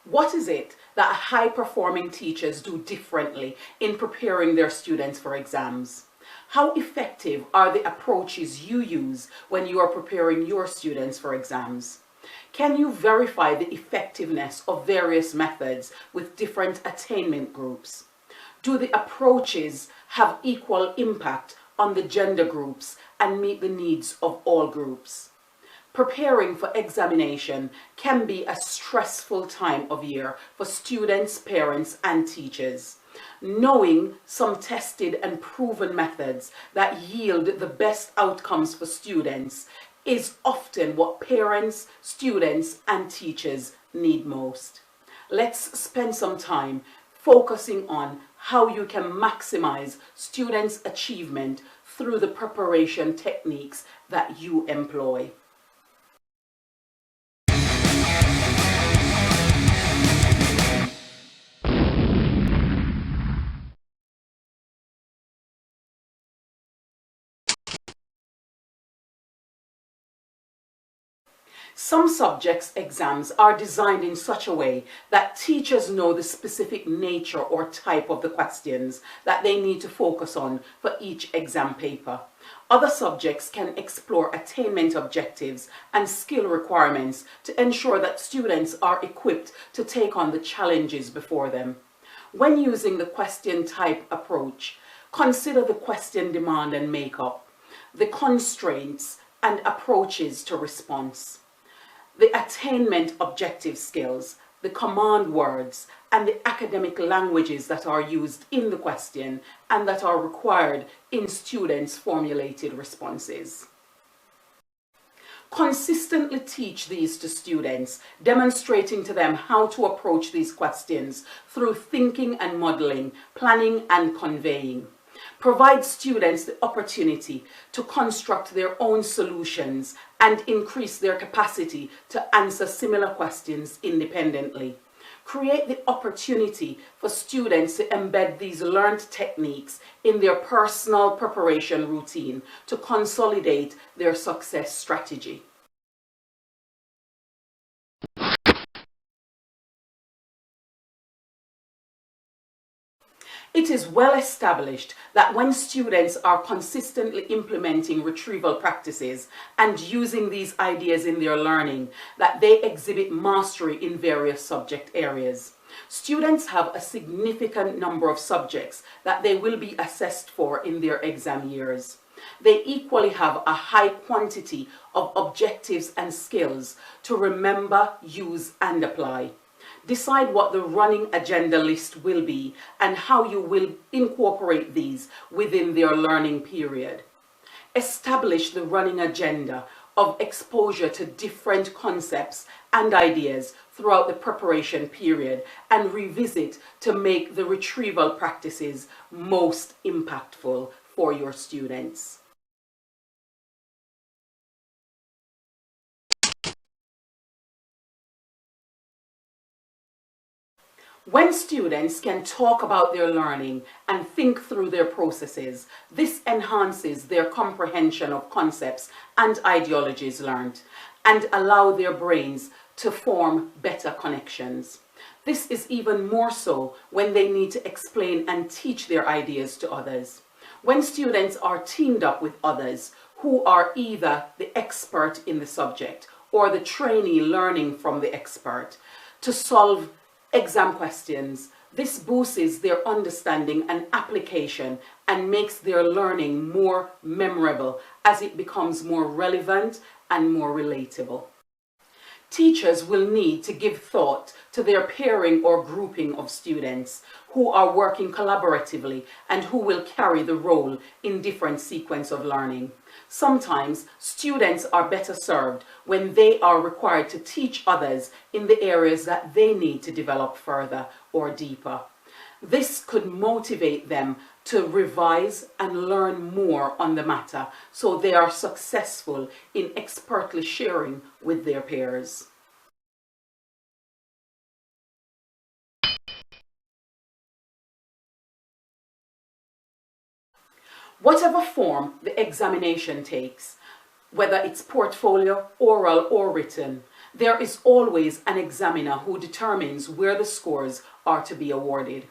What is it that high-performing teachers do differently in preparing their students for exams? How effective are the approaches you use when you are preparing your students for exams? Can you verify the effectiveness of various methods with different attainment groups? Do the approaches have equal impact on the gender groups and meet the needs of all groups? Preparing for examination can be a stressful time of year for students, parents, and teachers. Knowing some tested and proven methods that yield the best outcomes for students is often what parents, students, and teachers need most. Let's spend some time focusing on how you can maximize students' achievement through the preparation techniques that you employ. Some subjects' exams are designed in such a way that teachers know the specific nature or type of the questions that they need to focus on for each exam paper. Other subjects can explore attainment objectives and skill requirements to ensure that students are equipped to take on the challenges before them. When using the question type approach, consider the question demand and makeup, the constraints and approaches to response, the attainment objective skills, the command words, and the academic languages that are used in the question and that are required in students' formulated responses. Consistently teach these to students, demonstrating to them how to approach these questions through thinking and modeling, planning and conveying. Provide students the opportunity to construct their own solutions and increase their capacity to answer similar questions independently. Create the opportunity for students to embed these learned techniques in their personal preparation routine to consolidate their success strategy. It is well established that when students are consistently implementing retrieval practices and using these ideas in their learning, that they exhibit mastery in various subject areas. Students have a significant number of subjects that they will be assessed for in their exam years. They equally have a high quantity of objectives and skills to remember, use, and apply. Decide what the running agenda list will be and how you will incorporate these within their learning period. Establish the running agenda of exposure to different concepts and ideas throughout the preparation period and revisit to make the retrieval practices most impactful for your students. When students can talk about their learning and think through their processes, this enhances their comprehension of concepts and ideologies learned and allow their brains to form better connections. This is even more so when they need to explain and teach their ideas to others. When students are teamed up with others who are either the expert in the subject or the trainee learning from the expert to solve exam questions, this boosts their understanding and application and makes their learning more memorable as it becomes more relevant and more relatable. Teachers will need to give thought to their pairing or grouping of students who are working collaboratively and who will carry the role in different sequences of learning. Sometimes students are better served when they are required to teach others in the areas that they need to develop further or deeper. This could motivate them to revise and learn more on the matter so they are successful in expertly sharing with their peers. Whatever form the examination takes, whether it's portfolio, oral, or written, There is always an examiner who determines where the scores are to be awarded.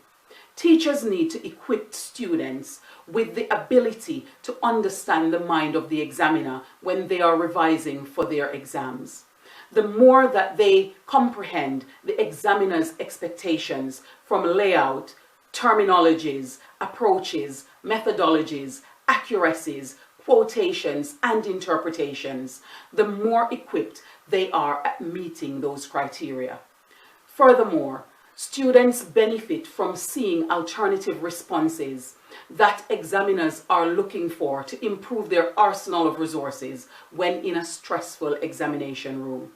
Teachers need to equip students with the ability to understand the mind of the examiner when they are revising for their exams. The more that they comprehend the examiner's expectations from layout, terminologies, approaches, methodologies, accuracies, quotations, and interpretations, the more equipped they are at meeting those criteria. Furthermore, students benefit from seeing alternative responses that examiners are looking for to improve their arsenal of resources when in a stressful examination room.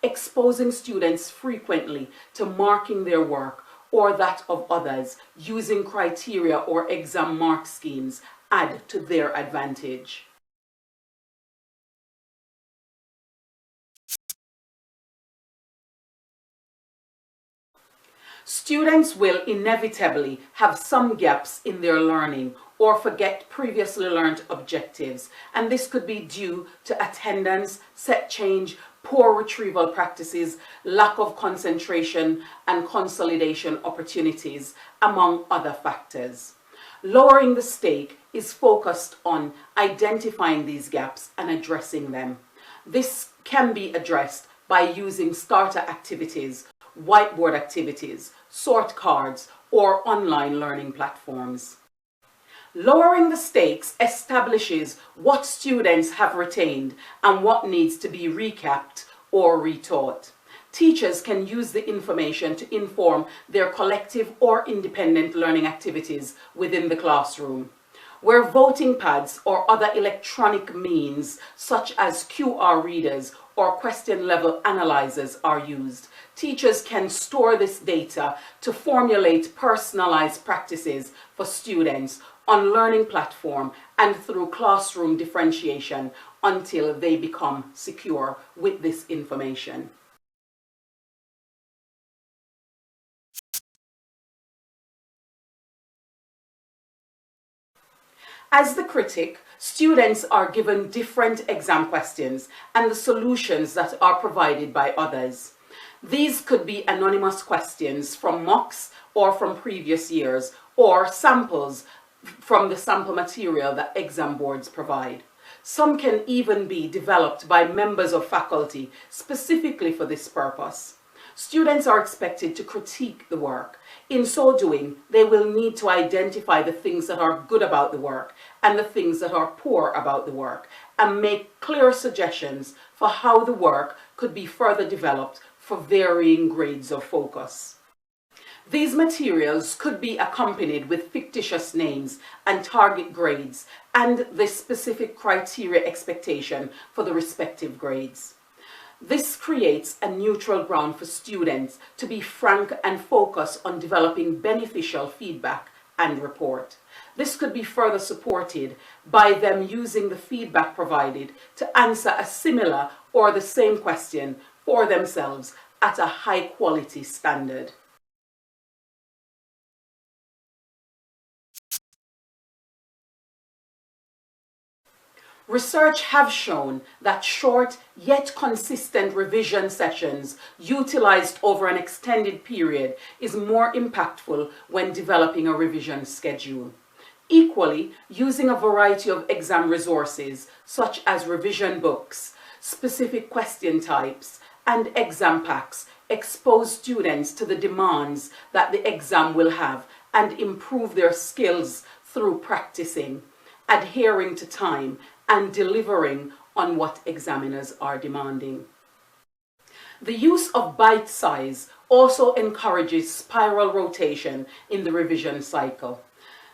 Exposing students frequently to marking their work or that of others using criteria or exam mark schemes add to their advantage. Students will inevitably have some gaps in their learning or forget previously learned objectives, and this could be due to attendance, set change, poor retrieval practices, lack of concentration and consolidation opportunities, among other factors. Lowering the stake is focused on identifying these gaps and addressing them. This can be addressed by using starter activities, whiteboard activities, sort cards, or online learning platforms. Lowering the stakes establishes what students have retained and what needs to be recapped or retaught. Teachers can use the information to inform their collective or independent learning activities within the classroom. Where voting pads or other electronic means such as QR readers or question level analyzers are used, teachers can store this data to formulate personalized practices for students on learning platform and through classroom differentiation until they become secure with this information. As the critic, students are given different exam questions and the solutions that are provided by others. These could be anonymous questions from mocks or from previous years, or samples from the sample material that exam boards provide. Some can even be developed by members of faculty specifically for this purpose. Students are expected to critique the work. In so doing, they will need to identify the things that are good about the work and the things that are poor about the work, and make clear suggestions for how the work could be further developed for varying grades of focus. These materials could be accompanied with fictitious names and target grades and the specific criteria expectation for the respective grades. This creates a neutral ground for students to be frank and focus on developing beneficial feedback and report. This could be further supported by them using the feedback provided to answer a similar or the same question for themselves at a high quality standard. Research have shown that short yet consistent revision sessions utilized over an extended period is more impactful when developing a revision schedule. Equally, using a variety of exam resources such as revision books, specific question types, and exam packs expose students to the demands that the exam will have and improve their skills through practicing, adhering to time, and delivering on what examiners are demanding. The use of bite size also encourages spiral rotation in the revision cycle.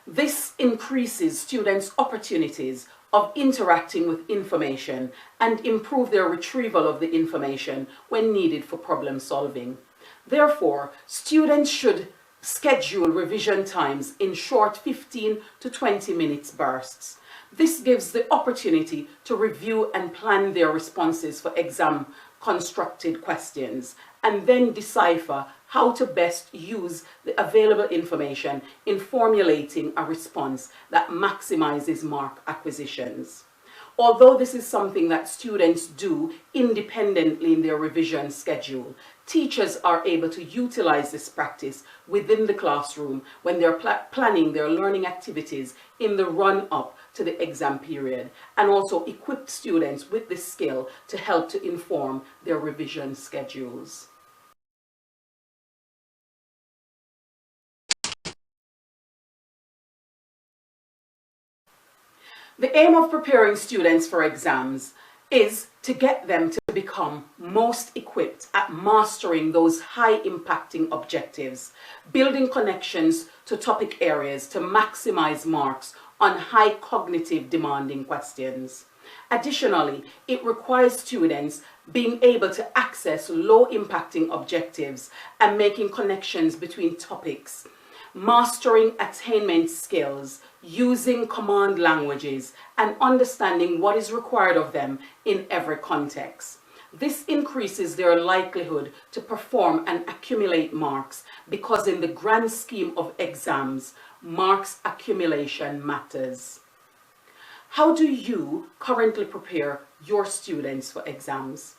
This increases students' opportunities of interacting with information and improve their retrieval of the information when needed for problem solving. Therefore, students should schedule revision times in short 15 to 20 minutes bursts. This gives the opportunity to review and plan their responses for exam constructed questions and then decipher how to best use the available information in formulating a response that maximizes mark acquisitions. Although this is something that students do independently in their revision schedule, teachers are able to utilize this practice within the classroom when they're planning their learning activities in the run-up to the exam period, and also equip students with this skill to help to inform their revision schedules. The aim of preparing students for exams is to get them to become most equipped at mastering those high impacting objectives, building connections to topic areas to maximize marks on high cognitive demanding questions. Additionally, it requires students being able to access low impacting objectives and making connections between topics, mastering attainment skills, using command languages, and understanding what is required of them in every context. This increases their likelihood to perform and accumulate marks because in the grand scheme of exams, marks accumulation matters. How do you currently prepare your students for exams?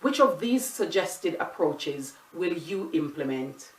Which of these suggested approaches will you implement?